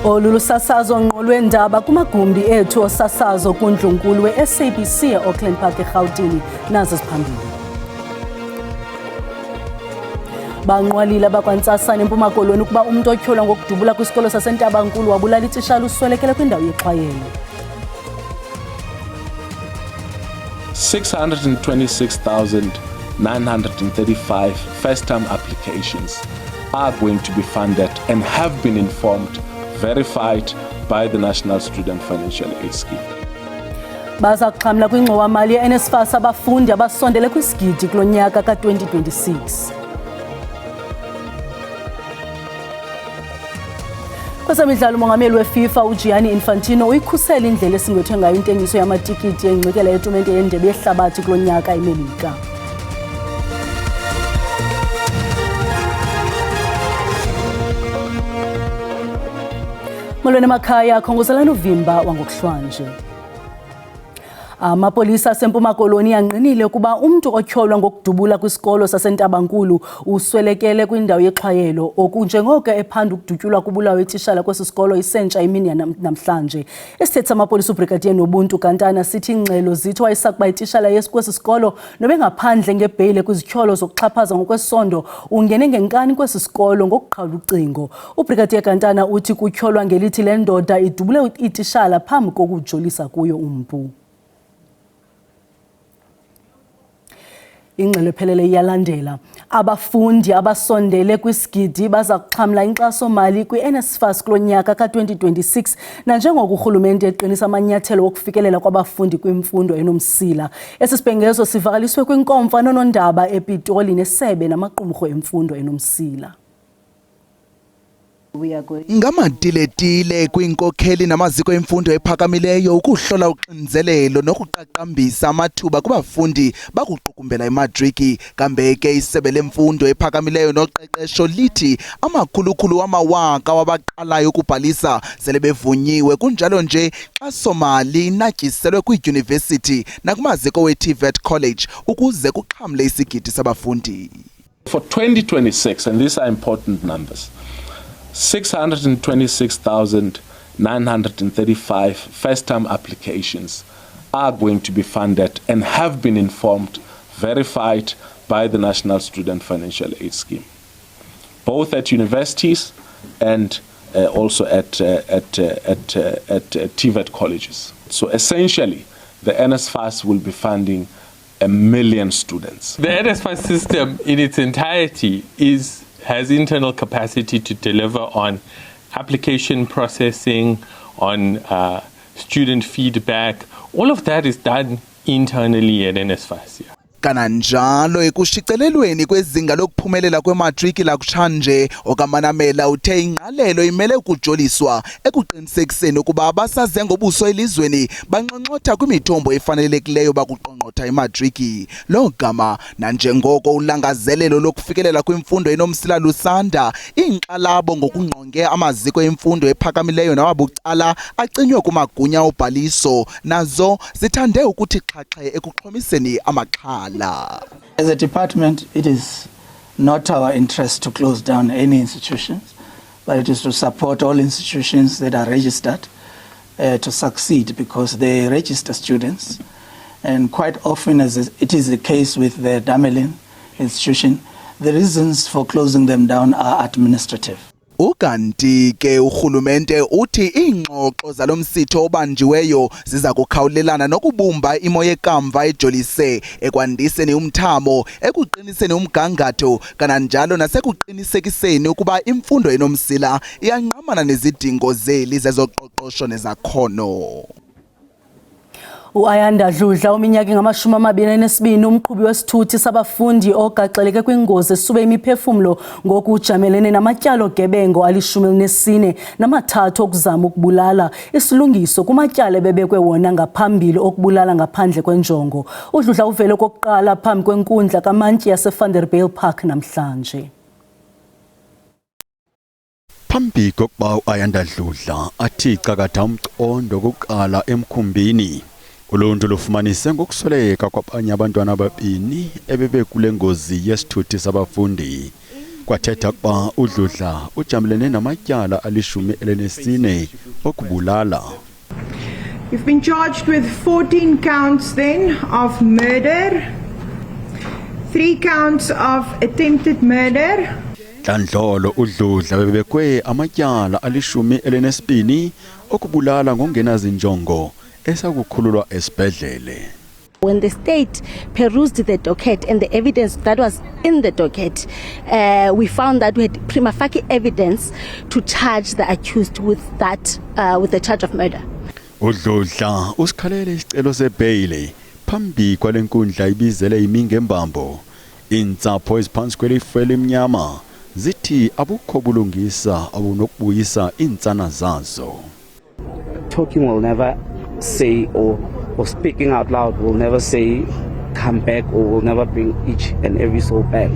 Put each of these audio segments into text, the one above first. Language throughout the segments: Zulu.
Olu lusasazo ngqo lweendaba kumagumbi ethu osasazo kuNdlunkulu we-SABC e-Auckland Park eRhawutini nazo ziphambili. Banqwalile abakwantsasana eMpuma Koloni ukuba umntu otyholwa ngokudubula kwisikolo saseNtabankulu wabulala ititshala uswelekele kwindawo yeXhwayelo. 626,935 first-time applications are going to be funded and have been informed, verified by the National Student Financial Aid Scheme. Baza kuxhamla kwingxowa-mali ye-NSFAS abafundi abasondele kwisigidi kulo nyaka ka-2026. Kwezemidlalo, umongameli weFIFA uGianni Infantino uyikhusela indlela esingethwe ngayo intengiso yamatikiti yengxikela yetumente yendebe yehlabathi kulo nyaka eMelika. Molweni emakhaya, khongozelani uvimba wangokuhlwanje. Amapolisa aseMpuma Koloni yanqinile ukuba umntu otyholwa ngokudubula kwisikolo saseNtabankulu uswelekele kwindawo yeXhwayelo okunjengoko ephanda ukudutyulwa kubulawa ititshala kwesi sikolo isentsha imini namhlanje. Isithethe samapolisa uBrigadier Nobuntu Kantana sithi ingxelo zithi wayesakuba ititshala kwesi sikolo nobengaphandle ngebheyile kwizityholo zokuxhaphaza ngokwesondo ungene ngenkani kwesi sikolo ngokuqhawula ucingo. uBrigadier Kantana uthi kutyholwa ngelithi le ndoda idubule ititshala phambi kokujolisa kuyo umpu. Ingxelo ephelele iyalandela. Abafundi abasondele kwisigidi baza kuxhamla inkxaso-mali kwi-NSFAS kulo nyaka ka-2026 nanjengoko urhulumente eqinisa amanyathelo wokufikelela kwabafundi kwimfundo enomsila. Esi sibhengezo sivakaliswe kwinkomfa nonondaba ePitoli nesebe namaqumrhu emfundo enomsila. Ngamatiletile kwinkokheli namaziko emfundo ephakamileyo ukuhlola uxinzelelo nokuqaqambisa amathuba kubafundi bakuqukumbela imatriki. Kambeke isebe lemfundo ephakamileyo noqeqesho lithi amakhulukhulu wamawaka wabaqalayo ukubhalisa sele bevunyiwe, kunjalo nje xaso-mali inatyiselwe kwiidyunivesithi nakumaziko we-TVET College ukuze kuxhamle isigidi sabafundi. For 2026, and these are important numbers, 626,935 first-time applications are going to be funded and have been informed, verified by the National Student Financial Aid Scheme, both at universities and also at TVET colleges. So essentially, the NSFAS will be funding 1 million students. The NSFAS system in its entirety has internal capacity to deliver on application processing, on student feedback. All of that is done internally at NSFAS. Kananjalo ekushicilelweni kwezinga lokuphumelela kwematriki lakutshanje, okamanamela uthe ingqalelo imele ukujoliswa ekuqinisekiseni ukuba abasaze ngobuso elizweni banxonxotha kwimithombo efanelekileyo bakuqongqotha imatriki. Lo gama nanjengoko ulangazelelo lokufikelela kwimfundo enomsila lusanda, inkxalabo ngokungqonge amaziko emfundo ephakamileyo nawabucala acinywe kumagunya obhaliso nazo zithande ukuthi xhaxhe ekuxhomiseni amaxhala. As a department, it is not our interest to close down any institutions, but it is to support all institutions that are registered to succeed, because they register students. And quite often, as it is the case with the Damelin institution, the reasons for closing them down are administrative. Ukanti ke urhulumente uthi ingxoxo zalomsitho obanjiweyo ziza kukhawulelana nokubumba imo yekamva ejolise ekwandiseni umthamo, ekuqiniseni umgangatho kananjalo nasekuqinisekiseni ukuba imfundo enomsila iyanqamana nezidingo zeli zezoqoqosho nezakhono. Ayanda Dludla uminyaka ngama-22 umqhubi wesithuthi sabafundi ogaxeleke kwingozi esube imiphefumlo ngokujamelene namatyala gebengo ali-14 namathathu okuzama ukubulala, isilungiso kumatyala ebebekwe wona ngaphambili okubulala ngaphandle kwenjongo. uDludla uvele kokuqala phambi kwenkundla kamantyi yaseVanderbijl Park namhlanje. Phambi kokuba Ayanda Dludla athi cakatha umcondo kokuqala emkhumbini, uluntu lufumanise ngokusweleka kwabanye abantwana ababini ebebe kule ngozi yesithuthi sabafundi. kwathetha ukuba uDludla ujamelene namatyala ali-14 okubulala. You've been charged with 14 counts then of murder, 3 counts of attempted murder. Dlandlolo uDludla bebekwe amatyala ali-12 okubulala ngongenazinjongo esakukhululwa esibhedlele. When the state perused the docket and the evidence that was in the docket, we found that we had prima facie evidence to charge the accused with that, with the charge of murder. uDludla usikhalele isicelo sebeyile phambi kwalenkundla ibizele imingembambo. Intsapho eziphansi kwelifu elimnyama zithi abukho bulungisa abunokubuyisa insana zazo. Talking will never say or speaking out loud will never say come back or will never bring each and every soul back.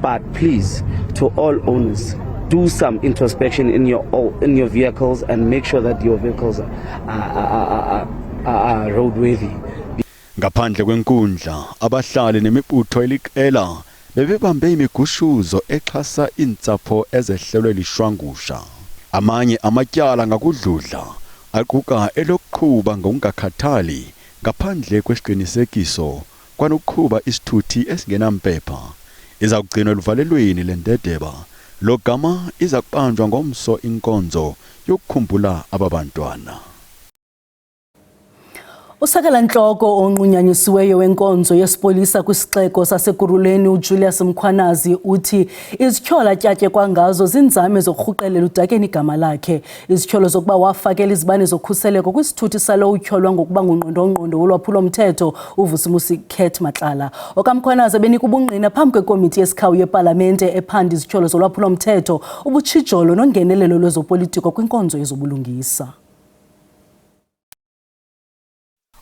But please, to all owners, do some introspection in your vehicles and make sure that your vehicles are roadworthy. Ngaphandle kwenkundla abahlali nemibutho eliqela bebebambe imigushuzo exhasa intsapho ezehlelwe lishwangusha. Amanye amatyala ngakuDludla aquka elokuqhuba ngokungakhathali ngaphandle kwesiqinisekiso kwanokuqhuba isithuthi esingenampepha. Iza kugcinwa luvalelweni lendedeba. Lo gama iza kubanjwa ngomso inkonzo yokukhumbula ababantwana. Usakela-ntloko onqunyanyisiweyo wenkonzo yesipolisa kwisixeko saseKuruleni uJulius Mkhwanazi uthi izityhola tyatye kwangazo zinzame zokurhuqelela udakeni igama lakhe. Izityholo zokuba wafakela izibane zokhuseleko kwisithuthi salo utyholwa ngokuba ngungqondongqondo wolwaphulo-mthetho uVusimusi Khet Matlala. OkaMkhwanazi benika ubungqina phambi kwekomiti yesikhawu yepalamente ephanda izityholo zolwaphulo-mthetho, ubutshijolo nongenelelo lwezopolitiko kwinkonzo yezobulungisa.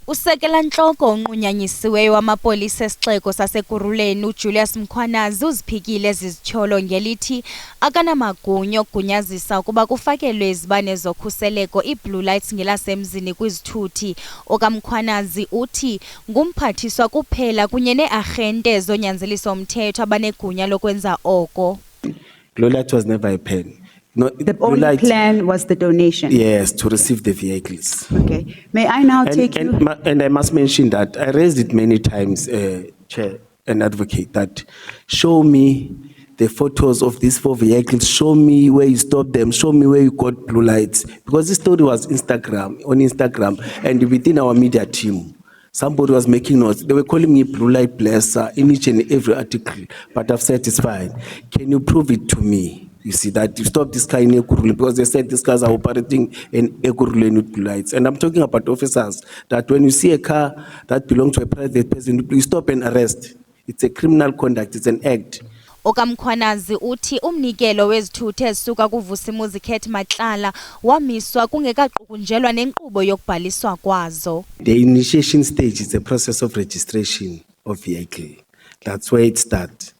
Usekela-ntloko onqunyanyisiweyo wamapolisa esixeko saseKuruleni uJulius Mkhwanazi uziphikile ezi zityholo ngelithi akanamagunya okugunyazisa ukuba kufakelwe izibane zokhuseleko i-blue lights ngelasemzini kwizithuthi. OkaMkhwanazi uthi ngumphathiswa kuphela kunye nee-arhente zonyanzelisa umthetho abanegunya lokwenza oko. Blue light was never a pen. No, the only plan was the donation. Yes, to receive the vehicles. Okay. May I now take you? And I must mention that I raised it many times, Chair and Advocate, that show me the photos of these 4 vehicles, show me where you stopped them, show me where you got blue lights. Because this story was on Instagram, and within our media team, somebody was making notes. They were calling me blue light blesser in each and every article, but I've said it's fine. Can you prove it to me? You see that you stop this car in Ekurhuleni because they said these cars are operating in Ekurhuleni with blue lights. And I'm talking about officers that when you see a car that belongs to a private person, you stop and arrest. It's a criminal conduct, it's an act. OkaMkhwanazi uthi umnikelo wezithuthi ezisuka kuVusimuzi Khet Matlala wamiswa kungekaqukunjelwa nenkqubo yokubhaliswa kwazo. The initiation stage is a process of registration of vehicle. That's where it starts.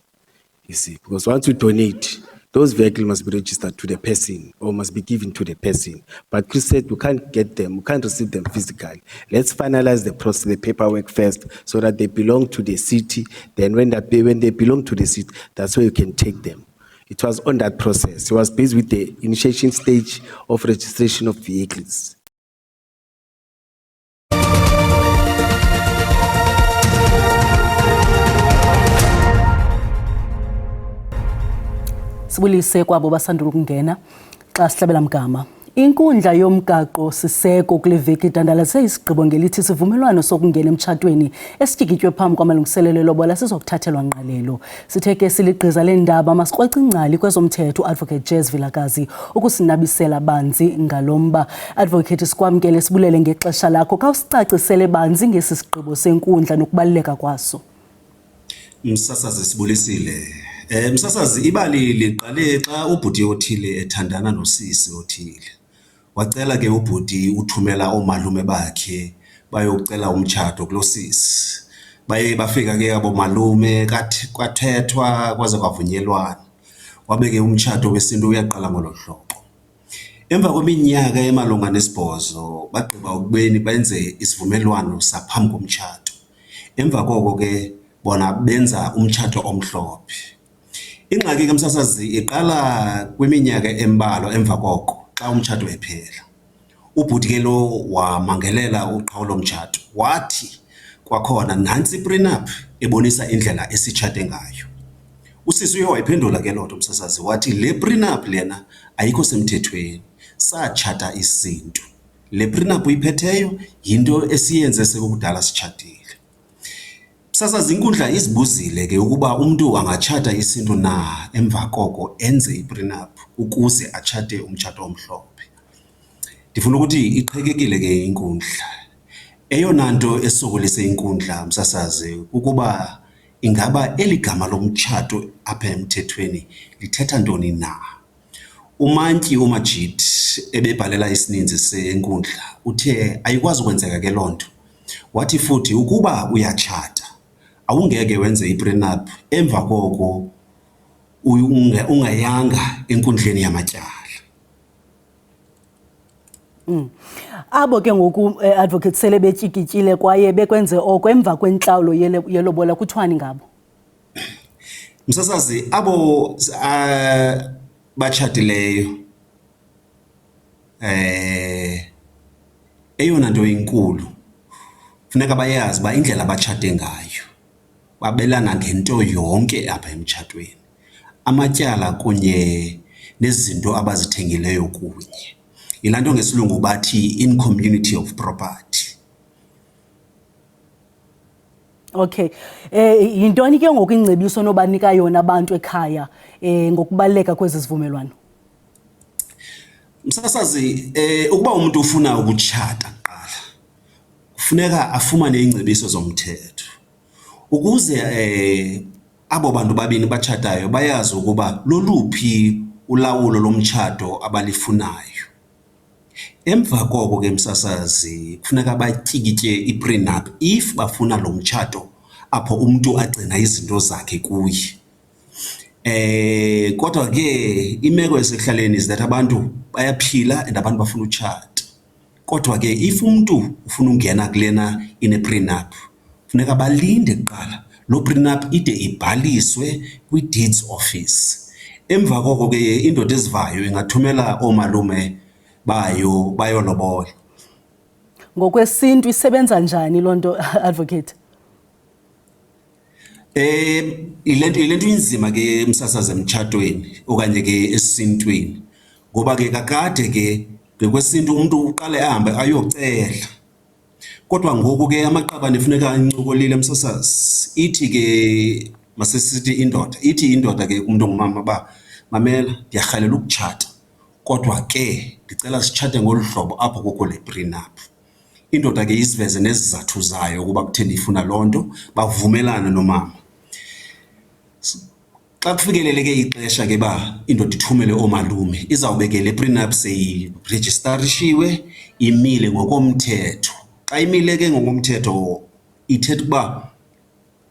You see, because once you donate, those vehicles must be registered to the person or must be given to the person. But Chris said we can't get them, we can't receive them physically. Let's finalize the process, the paperwork first, so that they belong to the city. Then when they belong to the city, that's where you can take them. It was on that process. It was based with the initiation stage of registration of vehicles. Sibulise kwabo basandula ukungena xa sihlabela mgama. Inkundla yomgaqo siseko kule veki idandalase isigqibo ngelithi sivumelwano sokungena emtshatweni esityikitywe phambi kwamalungiselelo lobola sizokuthathelwa ngqalelo. Sithe ke siligqiza lendaba masikrwaca ingcali kwezomthetho Advocate Jazz Vilakazi ukusinabisela banzi ngalomba. Advocate sikwamkele sibulele ngexesha lakho kawusicacisele banzi ngesi sigqibo senkundla nokubaluleka kwaso. Msasazi sibulisile. Msasazi ibali liqale xa ubhuti othile ethandana nosisi othile. Wacela ke ubhuti uthumela omalume bakhe bayocela umtshato kulosisi. Baye bafika ke abomalume kwathethwa kwaze kwavunyelwana. Wabe ke umtshato wesintu uyaqala ngolo hlobo. Emva kweminyaka emalunga nesibhozo bagqiba ukubeni benze isivumelwano saphambi komtshato. Emva koko ke bona benza umtshato omhlophe. Ingxaki ke msasazi iqala kwiminyaka embalwa emva koko xa umtshato ephela. Ubhuti ke lo wamangelela uqhawulo mtshato. Wathi kwakhona nantsi prenup ebonisa indlela esitshate ngayo. Usisi uye wayiphendula ke loo nto msasazi wathi le prenup lena ayikho semthethweni. Satshata isintu. Le prenup uyiphetheyo yinto esiyenze sekukudala sitshatile. Msasazi inkundla izibuzile ke ukuba umuntu angatshata isintu na emva koko enze iprenup ukuze atshate umtshato omhlophe. Ndifuna ukuthi iqhekekile ke inkundla. Eyona nto esokolise inkundla msasazi ukuba ingaba eligama lomtshato apha emthethweni lithetha ntoni na. Umantyi uMajid ebebhalela isininzi senkundla uthe ayikwazi ukwenzeka ke loo nto. Wathi futhi ukuba uyatshata awungeke wenze iprenup emva koko ungayanga enkundleni yamatyala. Abo ke ngoku advocate sele betyikityile kwaye bekwenze oko emva kwentlawulo yelobola kuthiwani ngabo? Msasazi abo batshatileyo eyona nto inkulu funeka bayazi ba indlela batshate ngayo babelana ngento yonke apha emtshatweni, amatyala kunye nezinto abazithengileyo kunye. Yilaa nto ngesilungu bathi in community of property. Okay. Yintoni ke ngoku ingcebiso nobanika yona abantu ekhaya ngokubaleka kwezi zivumelwano? Msasazi ukuba umuntu ufuna ukutshata kuqala kufuneka afumane ingcebiso zomthetho ukuze abo bantu babini batshatayo bayazi ukuba loluphi ulawulo lomtshato abalifunayo. Emva koko ke msasazi kufuneka batyikitye iprenup if bafuna lo mtshato apho umuntu agcina izinto zakhe kuye. Kodwa ke imeko esekuhlaleni is that abantu bayaphila and abantu bafuna utshata. Kodwa ke if umuntu ufuna ungena kulena ine prenup funeka balinde kuqala lo prenup ide ibhaliswe kwi-deeds office. Emva koko ke indoda ezivayo ingathumela oomalume bayo bayolobola. Ngokwesintu isebenza njani loo nto advocate? Ilento inzima ke msasazi emtshatweni okanye ke esintweni ngoba ke kakade ke ngekwesintu umuntu uqale ahambe ayocela. Kodwa ngoku ke amaqabane funeka ancokolile msasazi. Ithi ke masisithi indoda ke umuntu ongumama ba mamela ndiyarhalela ukutshata. Kodwa ke ndicela sitshate ngolu hlobo apho kukho le prenup. Indoda ke isiveze nezizathu zayo ukuba kutheni ifuna loo nto bavumelana nomama. Xa kufikeleleke ixesha ke ba indoda ithumele oomalume izawubeke le prenup seyirejistarishiwe imile ngokomthetho. Xa imile ke ngokomthetho ithetha ukuba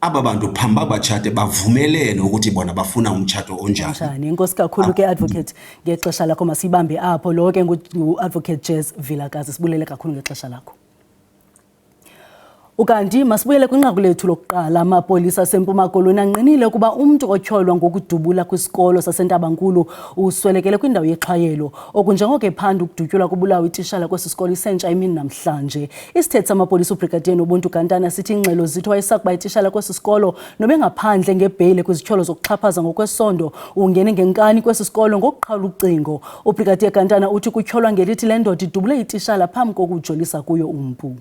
aba bantu phambi batshate bavumelene ukuthi bona bafuna umtshato onjani. Inkosi kakhulu ke advocate ngexesha lakho masibambe apho. Lo ke ngu-advocate Jess Vilakazi, sibulele kakhulu ngexesha lakho. Ukanti masibuyele kwinqaku lethu lokuqala. Amapolisa aseMpuma Koloni anqinile ukuba umntu otyholwa ngokudubula kwisikolo saseNtabankulu uswelekele kwindawo yexhwayelo okunjengoko ephanda ukudutyulwa kubulawa itishala kwesi sikolo isentsha imini namhlanje. Isithethi samapolisa uBrigadier Nobuntu Gantana sithi ingxelo zithi wayesakuba itishala kwesi sikolo nobengaphandle ngebheyile kwizityholo zokuxhaphaza ngokwesondo ungene ngenkani kwesi sikolo ngokuqhawula ucingo. uBrigadier Gantana uthi kutyholwa ngelithi le ndoda idubule itishala phambi kokujolisa kuyo umpu.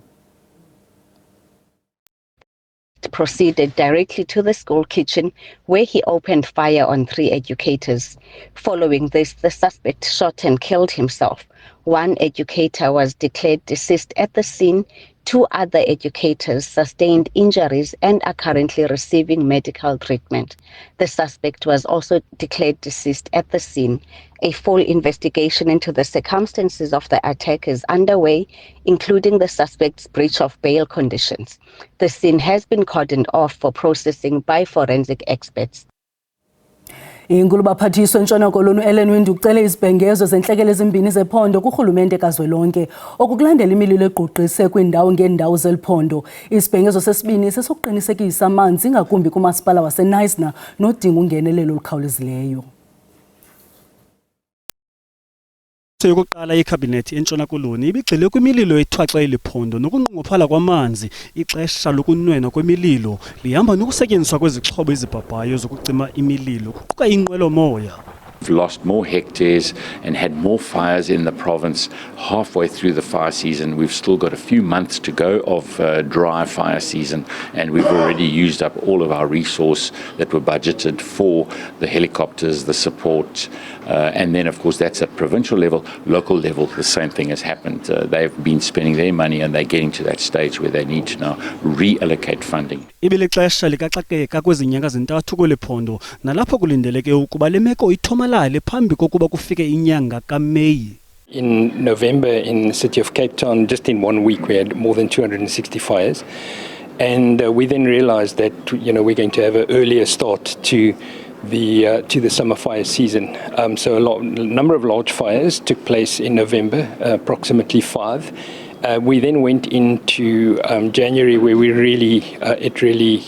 Proceeded directly to the school kitchen where he opened fire on 3 educators. Following this, the suspect shot and killed himself. One educator was declared deceased at the scene. 2 other educators sustained injuries and are currently receiving medical treatment. The suspect was also declared deceased at the scene. A full investigation into the circumstances of the attack is underway, including the suspect's breach of bail conditions. The scene has been cordoned off for processing by forensic experts. Inkulu baphathiswa eNtshona Koloni Ellen Windi ucele izibhengezo zentlekele ezimbini zephondo kurhulumente kazwelonke okukulandela imililo egqugqise kwiindawo ngeendawo zeliphondo. Isibhengezo sesibini sesokuqinisekisa amanzi ngakumbi kumasipala waseNisna nodinga ungenelelo olukhawulezileyo. Yokuqala ikhabhinethi eNtshona Koloni ibigxile kwimililo ethwaxa eliphondo nokunqongophala kwamanzi. Ixesha lokunwenwa kwemililo lihamba nokusetyenziswa kwezixhobo ezibhabhayo zokucima imililo kuquka inqwelomoya. We've lost more hectares and had more fires in the province halfway through the fire season. We've still got a few months to go of dry fire season, and we've already used up all of our resource that were budgeted for the helicopters, the support, and then of course that's at provincial level. Local level, the same thing has happened. They've been spending their money and they're getting to that stage where they need to now reallocate funding. Ibilixesha likaxakeka kwezinyanga zintathu kweliphondo nalapho kulindeleke ukuba le meko ithomalale phambi kokuba kufike inyanga kaMeyi. In November in the city of Cape Town, just in 1 week, we had more than 260 fires. And we then realized that, we're going to have an earlier start to the summer fire season. So a number of large fires took place in November, approximately 5. We then went into January where it really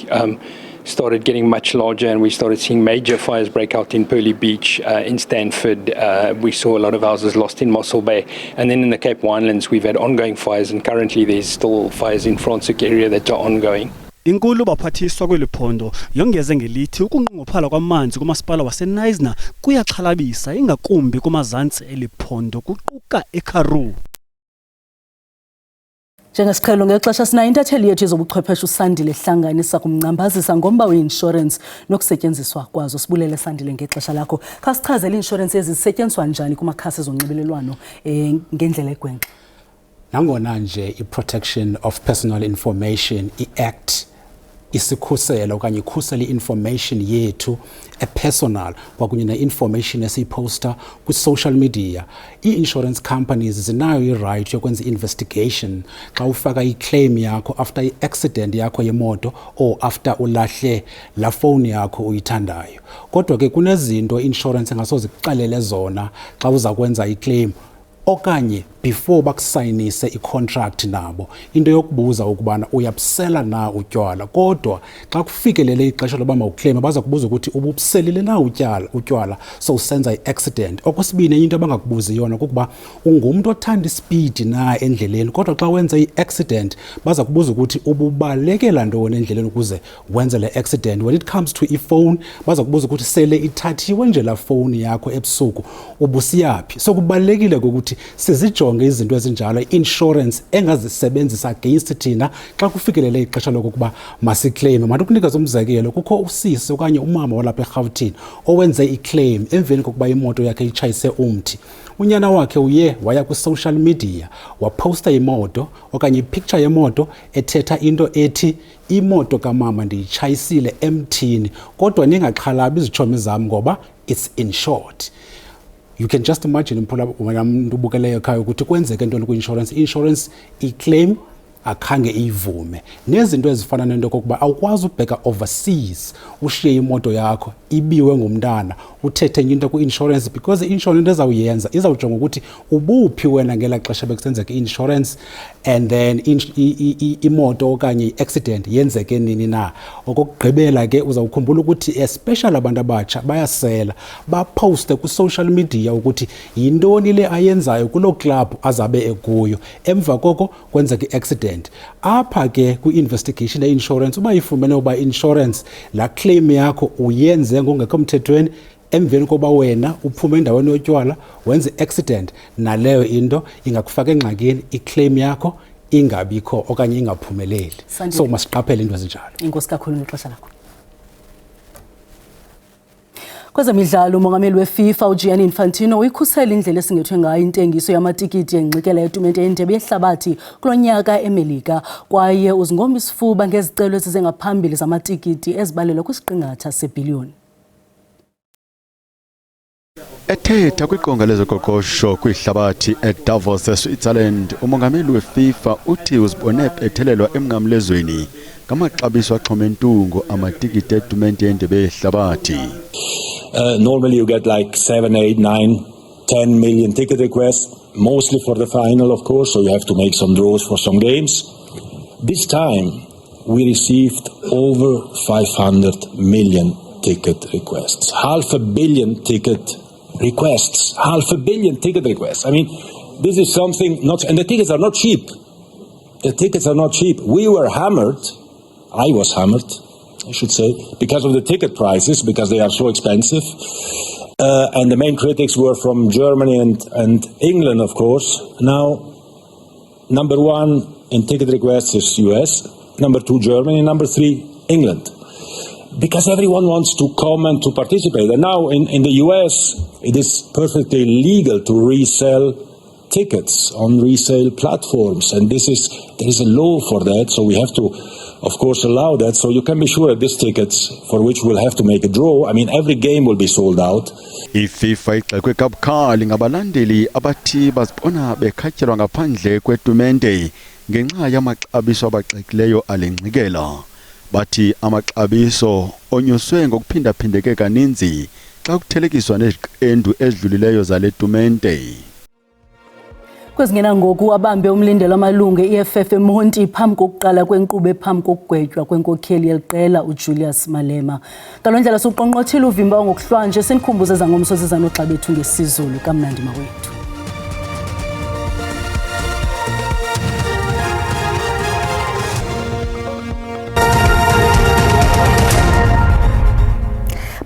started getting much larger, and we started seeing major fires break out in Pearly Beach, in Stanford. We saw a lot of houses lost in Mossel Bay. And then in the Cape Winelands, we've had ongoing fires, and currently there's still fires in Franschhoek area that are ongoing. Inkulu baphathiswa kweliphondo yongeze ngelithi ukunqongophala kwamanzi kumasipala waseNisna kuyaxhalabisa ingakumbi kumazantsi eliphondo kuquka eKaroo. Njengesiqhelo ngexesha sinayo intatheli yethu yezobuchwepheshe uSandile Hlanganisa kumngcambazisa ngomba we-insurance nokusetyenziswa kwazo. Sibulele Sandile ngexesha lakho. Khasichazele i-insurance ezisetyenziswa njani kumakhasi zonxibelelwano ngendlela egwenxa. Nangona nje i-protection of personal information i-act isikhusela okanye ikhusela i-information yethu personal kwakunye ne-information esiyiposta kwi-social media. I-insurance companies zinayo i-right yokwenza i-investigation xa ufaka i-claim yakho after i-accident yakho yemoto or after ulahle la phone yakho uyithandayo. Kodwa ke kunezinto i-insurance engasoze kuxelele zona xa uza kwenza i-claim okanye before bakusayinise i-contract nabo, into yokubuza ukubana uyabusela na utywala. Kodwa xa kufikelele ixesha loba mawuclaim baza kubuza ukuthi ububuselile na utywala so usenza i-accident. Okwesibini into abangakubuzi yona kukuba ungumntu othanda ispeed na endleleni, kodwa xa wenza i-accident baza kubuza ukuthi ububalekela ntoni endleleni ukuze wenze le accident. When it comes to i-phone baza kubuza ukuthi sele ithathiwe nje la phone yakho ebusuku ubusiyaphi. So kubalekile ukuthi sizijonge izinto ezinjalo insurance engazisebenzisa against thina xa kufikelele ixesha lokuba masiclaim. Mandikunikeza umzekelo, kukho usisi okanye umama walapha eGauteng owenze iclaim emveni kokuba imoto yakhe itshayise umthi. Unyana wakhe uye waya ku-social media waposta imoto okanye ipicture yemoto ethetha into ethi imoto kamama ndiyitshayisile emthini, kodwa ningaxhalabi izitshomi zam ngoba it's insured. You can just imagine umuntu ubukeleyo ekhaya ukuthi kwenzeke ntoni kwi-insurance. I-insurance i-claim akhange iyivume. Nezinto ezifana nento kokuba awukwazi ubheka overseas ushiye imoto yakho ibiwe ngumntana uthethe into ku-insurance, because i-insurance ezawuyenza izawujonga ukuthi ubuphi wena ngela xesha bekusenzeka i-insurance and then imoto okanye i-accident yenzeke nini na. Okokugqibela ke uzawukhumbula ukuthi especially abantu abatsha bayasela baposte ku-social media ukuthi yintoni le ayenzayo kuloo club azabe ekuyo, emva koko kwenzeka i-accident. Apha ke kwi-investigation ye-insurance uba ifumene uba insurance la claim yakho uyenze ngongekho mthethweni emveni koba wena uphume endaweni yotywala wenze accident, naleyo into ingakufaka engxakini, i-claim yakho ingabikho okanye ingaphumeleli. So masiqaphele into ezinjalo. Inkosi kakhulu ngexesha lakho. Kwezemidlalo umongameli weFIFA uGianni Infantino uyikhusela indlela esingethwe ngayo intengiso yamatikiti engxikela yetumente yendebe yehlabathi kulonyaka eMelika, kwaye uzingomba isifuba ngezicelo ezize ngaphambili zamatikiti ezibalelwa kwisiqingatha sebhiliyoni. Ethetha kwiqonga lezoqoqosho kwihlabathi eDavos eSwitzerland, umongameli weFIFA uthi uzibone ephethelelwa emnqamlezweni ngamaxabiso axhomentungo amatikiti etumente yendebe yehlabathi. Normally you get like 7, 8, 9, 10 million ticket requests, mostly for the final, of course, so you have to make some draws for some games. This time we received over 500 million ticket requests. 500 million ticket requests. 500 million ticket requests. I mean, this is something not, and the tickets are not cheap. The tickets are not cheap. We were hammered. I was hammered, I should say, because of the ticket prices, because they are so expensive. And the main critics were from Germany and England, of course. Now, number 1 in ticket requests is US, number 2 Germany, number 3 England. Because everyone wants to come and to participate. And now in the US, it is perfectly legal to resell tickets on resale platforms. And there is a law for that, so we have to, of course, allow that. So you can be sure that these tickets, for which we'll have to make a draw, I mean, every game will be sold out. iFIFA igxekwe kabukhali ngabalandeli abathi bazibona bekhatyelwa ngaphandle kwetumente ngenxa yamaxabiso abaxekileyo alengxikela. Bathi amaxabiso onyuswe ngokuphindaphindeke kaninzi xa kuthelekiswa neziqendu ezidlulileyo zale tumente. Kwezingena ngoku abambe umlindelo amalungu eFF eMonti phambi kokuqala kwenkqubo ephambi kokugwetywa kwenkokheli yeliqela uJulius Malema. Ngalondlela soqonqothile uvimba ngokuhlwanje senikhumbuze zangomso zizanoxa bethu ngesizulu kamnandi mawethu.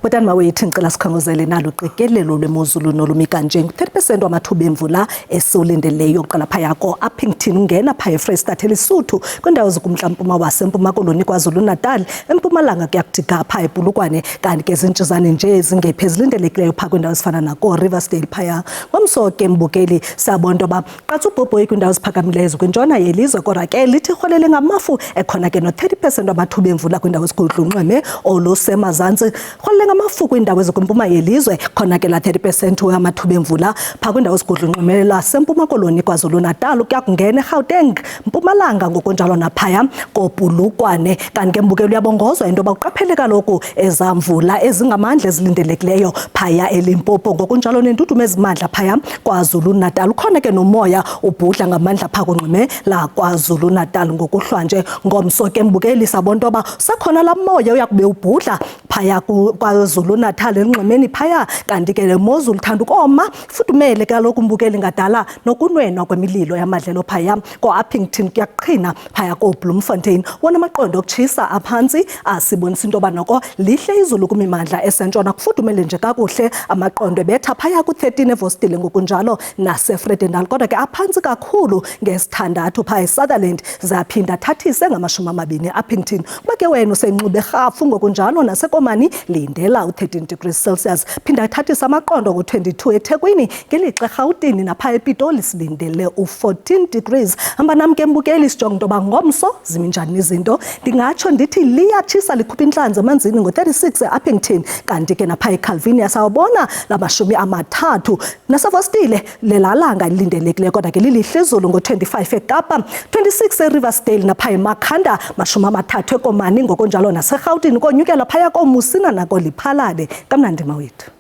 Butani mawethu ngicela sikhangozele nalo uqikelelo lwemozulu nolumi kanje. 30% wamathuba emvula esolindeleyo oqala phaya ko-Appington ungena phaya eFreystata eLesotho kwindawo zikumntla-mpuma wasempuma koloni KwaZulu-Natal empumalanga kuyakudika phaya eBulukwane kanti ke izintshizane nje ezingephi ezilindelekileyo phaya kwindawo ezifana nako-Riversdale phaya. Ngomso ke mbukeli siyabona into yoba qatha ubhobhoyi kwindawo eziphakamileyo kwintshona yelizwe kodwa ke lithi rholele ngamafu ekhona ke no-30% wamathuba emvula kwindawo ezigudlunxweme olusemazantsi rholele ngamafu kwindawo ezikwempuma yelizwe khona ke la 30% wamathuba emvula phaa kwindawo ezigudlunxweme lasempuma koloni KwaZulu-Natal kuyakungena eGauteng mpumalanga ngokunjalo naphaya koBulukwane kanti ke mbukeli uyabongozwa into yoba uqaphele kaloku ezamvula ezingamandla ezilindelekileyo phaya eLimpopo ngokunjalo nentudumo ezimandla phaya KwaZulu-Natal ukhona ke nomoya ubhudla ngamandla phaa kunxweme la KwaZulu-Natal ngokuhlwanje ngomso ke mbukeli sabona into yoba sekhona la moya uyakube ubhudla phaya KwaZulu-Natal enxwemeni phaya kanti ke le mozulu thanda ukoma futhumele kaloku mbukeli ngadala nokunwenwa kwemililo yamadlelo phaya ko-Appington kuyaqhina phaya ko-Bloemfontein wona amaqondo okutshisa aphantsi asibonisa into yoba noko lihle izulu kwimimandla esentshona kufudumele nje kakuhle amaqondo ebetha phaya ku-13 eVosdile ngokunjalo naseFredendal kodwa ke aphantsi kakhulu ngesithandathu phaya eSutherland zaphinda thathise ngamashumi 20 eAppington kuba ke wena usenxube erhafu ngokunjalo naseKomani lindela u-13 degrees Celsius phinda thathisa amaqondo ku-22 eThekwini ngelixa eRhawutini naphaya ePitoli silindele u-14 degrees hamba nam ke mbukeli sijonga into yoba ngomso ziminjani izinto ndingatsho ndithi liyatshisa likhupha intlanzi emanzini ngo-36 eAppington kanti ke naphaya eCalvinia sawubona la mashumi 30 naseVosdile lelalanga lilindelekileyo kodwa ke lilihle izulu ngo-25 eKapa 26 eRiversdale naphaya eMakhanda mashumi 30 eKomani ngokunjalo naseRhawutini konyukela phaya koMusina nako Liphalane kamnandi mawethu.